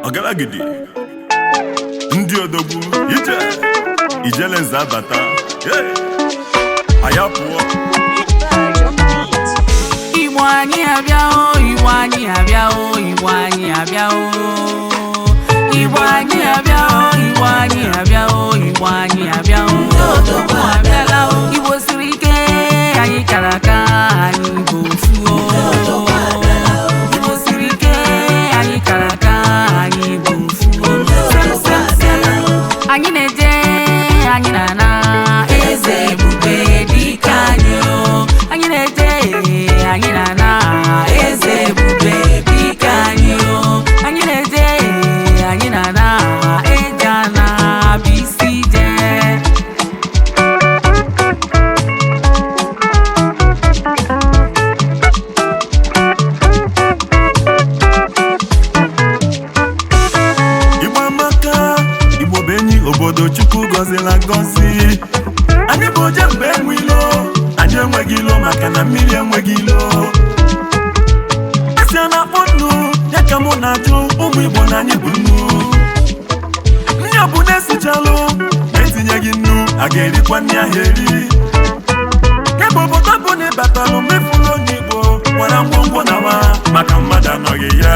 Ogalagidi ndị odogwu ijele nza bata ayapụọ Igbo anyị abịa o, Igbo anyị abịa o, Igbo anyị abịa o, Igbo anyị abịa o, Igbo anyị abịa o, Igbo anyị abịa o, odogwu abịala o. Igbo siri ike anyị kara aka anyị bụ ofu o. Igbo siri ike anyị kara aka anyị bụ ofu o. Anyị na-eje anyị na-ana eze ebube dike anyị o. Anyị na-eje anyị na-ana eze ebube dike anyị o. Anyị na-eje anyị na-ana eje na bisi je. Igbo amaka, Igbo benyi obodo Chukwu gọzila gọzi. Anyị bụ oje mgbe enwe ilo, anyị enweghị ilo maka na mmiri enweghị ilo. Esi a na-akpọ nnu, ya ka mụ na-ajụ ụmụ Igbo na anyị bụ nnu. Nri ọbụ na-esichalụ, na-etinyeghị nnu, a ga-erikwa nri ahụ eri. Kemgbe obodo bụ na ịbatalụ mefulu onye Igbo, gwara ngwongwo na ma maka mmadụ anọghị ya.